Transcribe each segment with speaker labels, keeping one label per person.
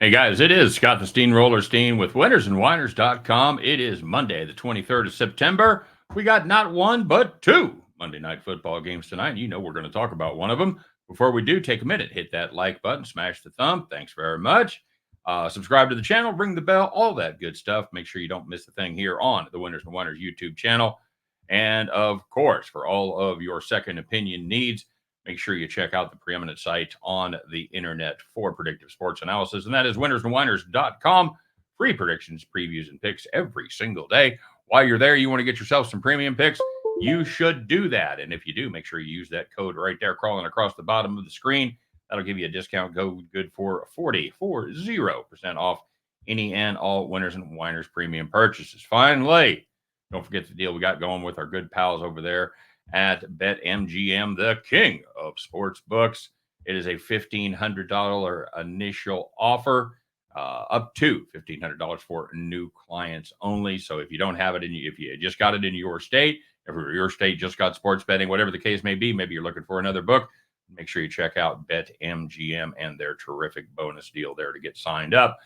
Speaker 1: Hey guys, it is Scott the Steamroller Steen with winnersandwhiners.com. It is Monday, the 23rd of September. We got not one, but two Monday night football games tonight. You know we're going to talk about one of them. Before we do, take a minute, hit that like button, smash the thumb. Thanks very much. Subscribe to the channel, ring the bell, all that good stuff. Make sure you don't miss a thing here on the Winners and Whiners YouTube channel. And of course, for all of your second opinion needs, make sure you check out the preeminent site on the internet for predictive sports analysis, and that is winnersandwhiners.com. Free predictions, previews, and picks every single day. While you're there, you want to get yourself some premium picks, you should do that. And if you do, make sure you use that code right there crawling across the bottom of the screen. That'll give you a discount code good for 40% off any and all Winners and Whiners premium purchases. Finally, don't forget the deal we got going with our good pals over there at BetMGM, the King of Sportsbooks. It is a $1,500 initial offer, up to $1,500 for new clients only. So if you don't have it if you just got it in your state, if your state just got sports betting, whatever the case may be, maybe you're looking for another book, make sure you check out BetMGM and their terrific bonus deal there to get signed up.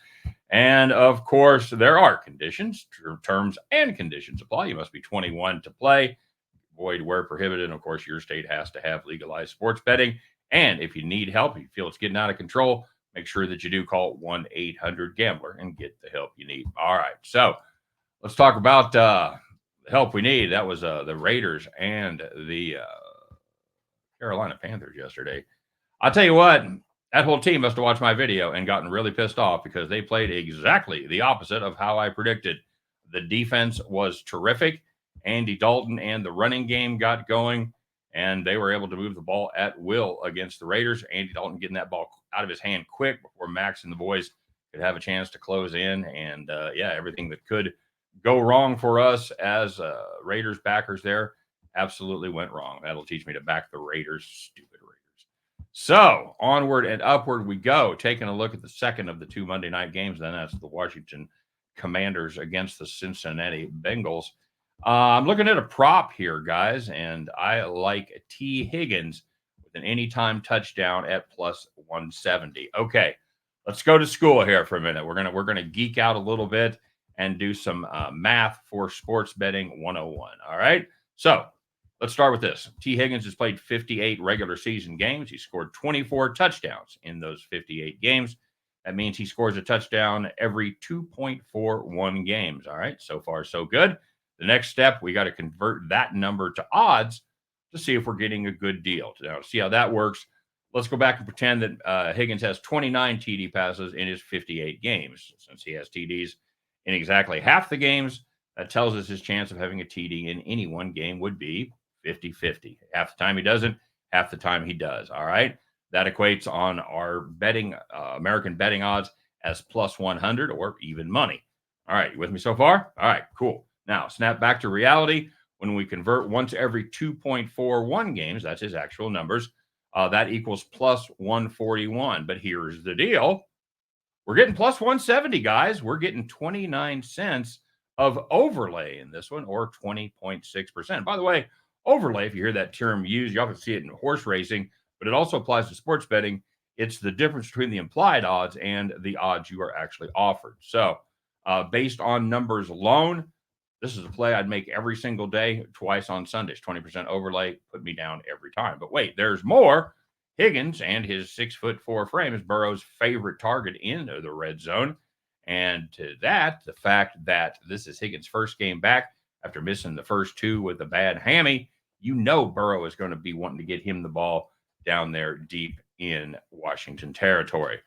Speaker 1: And of course, there are conditions, terms, and conditions apply. You must be 21 to play. Void where prohibited. And of course, your state has to have legalized sports betting. And if you need help, you feel it's getting out of control, make sure that you do call 1-800-GAMBLER and get the help you need. All right. So let's talk about the help we need. That was the Raiders and the Carolina Panthers yesterday. I'll tell you what, that whole team must have watched my video and gotten really pissed off because they played exactly the opposite of how I predicted. The defense was terrific. Andy Dalton and the running game got going, and they were able to move the ball at will against the Raiders. Andy Dalton getting that ball out of his hand quick before Max and the boys could have a chance to close in. And, everything that could go wrong for us as Raiders backers there absolutely went wrong. That'll teach me to back the Raiders, stupid Raiders. So onward and upward we go, taking a look at the second of the two Monday night games. Then that's the Washington Commanders against the Cincinnati Bengals. I'm looking at a prop here, guys, and I like T. Higgins with an anytime touchdown at plus 170. Okay, let's go to school here for a minute. We're gonna geek out a little bit and do some math for sports betting 101. All right, so let's start with this. T. Higgins has played 58 regular season games. He scored 24 touchdowns in those 58 games. That means he scores a touchdown every 2.41 games. All right, so far so good. The next step, we got to convert that number to odds to see if we're getting a good deal. Now, to see how that works, let's go back and pretend that Higgins has 29 TD passes in his 58 games. Since he has TDs in exactly half the games, that tells us his chance of having a TD in any one game would be 50-50. Half the time he doesn't, half the time he does. All right. That equates on our betting, American betting odds as plus 100 or even money. All right. You with me so far? All right, cool. Now, snap back to reality. When we convert once every 2.41 games, that's his actual numbers, that equals plus 141. But here's the deal. We're getting plus 170, guys. We're getting 29 cents of overlay in this one, or 20.6%. By the way, overlay, if you hear that term used, you often see it in horse racing, but it also applies to sports betting. It's the difference between the implied odds and the odds you are actually offered. So based on numbers alone, this is a play I'd make every single day, twice on Sundays. 20% overlay, put me down every time. But wait, there's more. Higgins and his 6'4" frame is Burrow's favorite target in the red zone. And to that, the fact that this is Higgins' first game back after missing the first two with a bad hammy, you know Burrow is going to be wanting to get him the ball down there deep in Washington territory.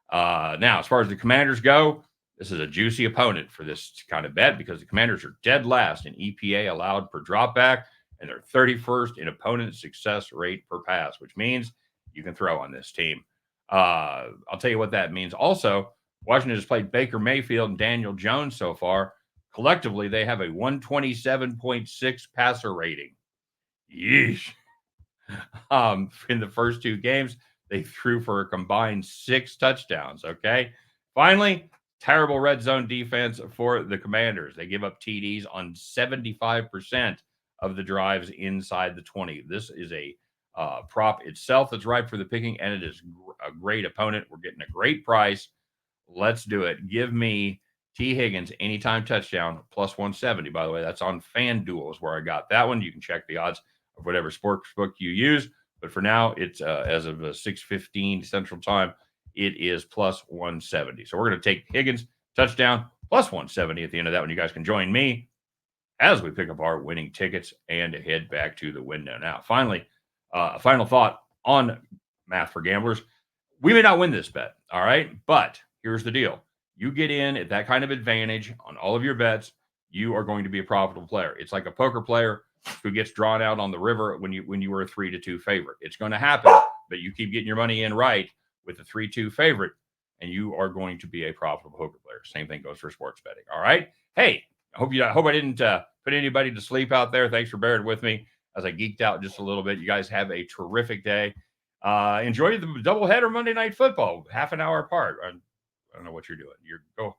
Speaker 1: Now, as far as the Commanders go, this is a juicy opponent for this kind of bet because the Commanders are dead last in EPA allowed per dropback, and they're 31st in opponent success rate per pass, which means you can throw on this team. I'll tell you what that means. Also, Washington has played Baker Mayfield and Daniel Jones so far. Collectively, they have a 127.6 passer rating. Yeesh. In the first two games, they threw for a combined 6 touchdowns, okay? Finally, terrible red zone defense for the Commanders. They give up TDs on 75% of the drives inside the 20. This is a prop itself that's ripe for the picking, and it is a great opponent. We're getting a great price. Let's do it. Give me T. Higgins anytime touchdown plus 170. By the way, that's on FanDuel is where I got that one. You can check the odds of whatever sports book you use. But for now, it's as of 6:15 Central Time, it is plus 170. So we're going to take Higgins touchdown plus 170 at the end of that one. You guys can join me as we pick up our winning tickets and head back to the window. Now, finally, a final thought on math for gamblers. We may not win this bet, all right? But here's the deal. You get in at that kind of advantage on all of your bets, you are going to be a profitable player. It's like a poker player who gets drawn out on the river when you were a 3-2 favorite. It's going to happen, but you keep getting your money in right with a 3-2 favorite, and you are going to be a profitable poker player. Same thing goes for sports betting. All right. Hey, I hope I didn't put anybody to sleep out there. Thanks for bearing with me as I geeked out just a little bit. You guys have a terrific day. Enjoy the doubleheader Monday Night Football, half an hour apart. I don't know what you're doing.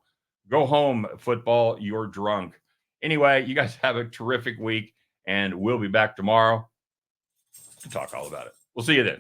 Speaker 1: Go home, football. You're drunk. Anyway, you guys have a terrific week, and we'll be back tomorrow to talk all about it. We'll see you then.